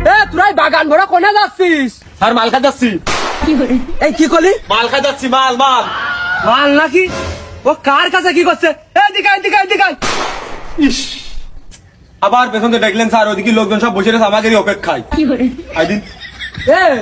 এ তোরাই বাগান ভরা কোনে যাচ্ছিস? স্যার মাল খাই যাচ্ছি। এই কি করলি? মাল খাই যাচ্ছি, মাল মাল মাল নাকি? ও কার কাছে কি করছে? এদিকে ইস, আবার পেছন থেকে দেখলেন স্যার, ওদিকে লোকজন সব বসে রয়েছে আমাদেরই অপেক্ষায়। আইদিন এই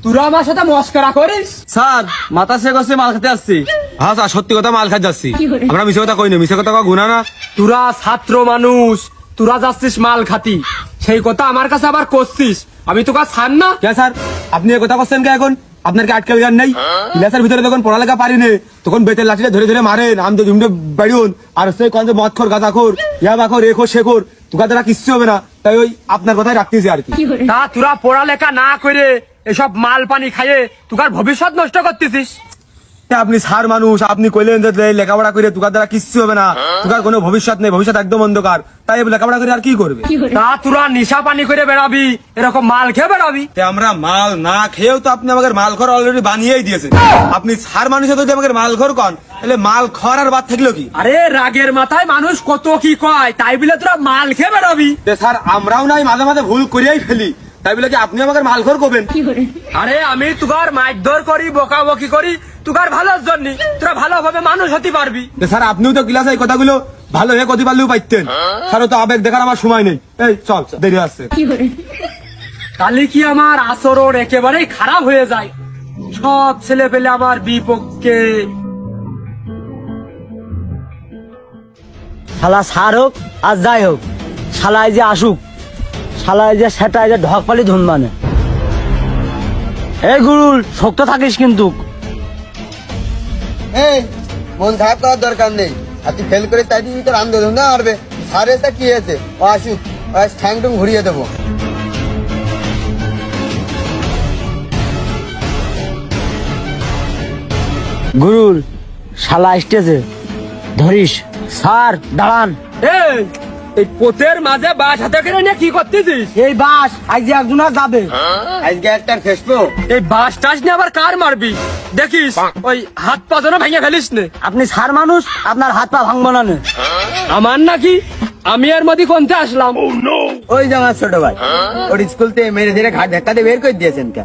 তোরা আমার সাথে মস্করা করিস? স্যার মাথা সে করছে, মাল খেতে আসছি। হ্যাঁ স্যার, সত্যি কথা মাল খাই যাচ্ছি, আমরা মিছে কথা কই না, মিছে কথা গুনা না। তোরা ছাত্র মানুষ, তোরা যাচ্ছিস মাল খাতি, সেই কথা আমার কাছে আবার করছিস? আমি তোকে ছাড় না। কে স্যার আপনি এই কথা করছেন কে? এখন আপনার কি আটকাল জ্ঞান নেই? ক্লাসের ভিতরে যখন পড়ালেখা পারি নে, তখন বেতের লাঠিটা ধরে ধরে মারেন, আমি তো ঝুমটে বাড়িউন। আর সেই কন মদ খোর, গাঁজা খোর, ইয়াবা খোর, এ খোর, সে খোর, তোকা দ্বারা কিচ্ছু হবে না। তাই ওই আপনার কথাই রাখতেছি আর কি। তা তোরা পড়ালেখা না করে এসব মাল পানি খাইয়ে তোকার ভবিষ্যৎ নষ্ট করতেছিস। আপনি স্যার মানুষ, আপনি কইলেন যে লেখাপড়া করে তোকার দ্বারা কিচ্ছু হবে না, তোকার কোনো ভবিষ্যৎ নেই, ভবিষ্যৎ একদম অন্ধকার, তাই লেখাপড়া করে আর কি করবে? তা তোরা নিশা পানি করে বেড়াবি, এরকম মাল খেয়ে বেড়াবি? আমরা মাল না খেয়েও তো আপনি আমাকে মাল খর অলরেডি বানিয়েই দিয়েছেন। আপনি স্যার মানুষ যদি আমাকে মাল খর কন, তাহলে মাল খর আর বাদ থাকলো কি? আরে রাগের মাথায় মানুষ কত কি কয়, তাই বলে তোরা মাল খেয়ে বেড়াবি? স্যার আমরাও নাই মাঝে মাঝে ভুল করিয়াই ফেলি, তাই বলে কি আপনি আমাকে মাল খর করবেন? আরে আমি তোকার মারধর করি, বকাবকি করি তোকার ভালোর জন্য, তোরা ভালোভাবে মানুষ হতে পারবি। স্যার আপনিও তো ক্লাসে এই কথাগুলো ভালো হয়ে কতি পারলেও পাইতেন। স্যার তো আবেগ দেখার আমার সময় নেই। এই চল, দেরি আসছে। তাহলে কি আমার আচরণ একেবারেই খারাপ হয়ে যায়? সব ছেলে পেলে আমার বিপক্ষে। শালা সার হোক আর যাই হোক, শালায় যে আসুক, শালায় যে সেটায় যে ঢক পালি ধুন মানে। এই গুরুল, শক্ত থাকিস কিন্তু। এই মন খারাপ করার দরকার নেই, আর তুই ফেল করে তাই দিয়ে তোর আন্দোলন না মারবে। স্যার এসে কি হয়েছে, ও আসুক, ঠ্যাং টুং ঘুরিয়ে দেবো। গুরুল, শালা স্টেজে ধরিস। স্যার দাঁড়ান। এই পোতের মাঝে বাস হাতে করে নিয়ে কি করতেছিস? এই বাস আজ একজন যাবে। আজকে একটা ফেসবো, এই বাস টাস নিয়ে আবার কার মারবি? দেখিস ওই হাত পা যেন ভেঙে ফেলিস নে। আপনি স্যার মানুষ, আপনার হাত পা ভাঙবো না নে। আমার নাকি? আমি এর মধ্যে কোনতে আসলাম? ওই যে আমার ছোট ভাই, ওর স্কুল থেকে মেরে ধরে ঘাট ধাক্কা দিয়ে বের করে দিয়েছেন কে?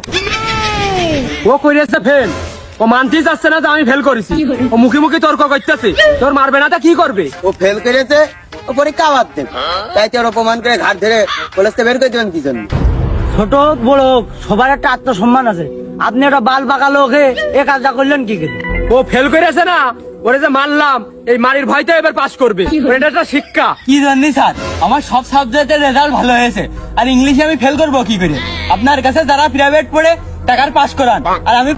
ও করেছে ফেল, ও মানতেই যাচ্ছে না যে আমি ফেল করেছি। ও মুখে মুখে তর্ক করতেছে, তোর মারবে না তা কি করবে? ও ফেল করেছে, ও পরীক্ষা বাদ দেবে, তাই তো ওর অপমান করে ঘাট ধরে কলেজ থেকে বের করে দেবেন কি জন্য? ছোট হোক বড় হোক, সবার একটা আত্মসম্মান আছে। আপনি একটা বাল পাকালো ওকে, এ কাজটা করলেন কি করে? ও ফেল করেছে না, ওরে যে মারলাম, এই মারির ভয়তে এবার পাস করবে। এটা একটা শিক্ষা। কি জানি স্যার, আমার সব সাবজেক্টের রেজাল্ট ভালো হয়েছে, আর ইংলিশে আমি ফেল করবো কি করে? আপনার কাছে যারা প্রাইভেট পড়ে টাকার পাস করান, আর আমি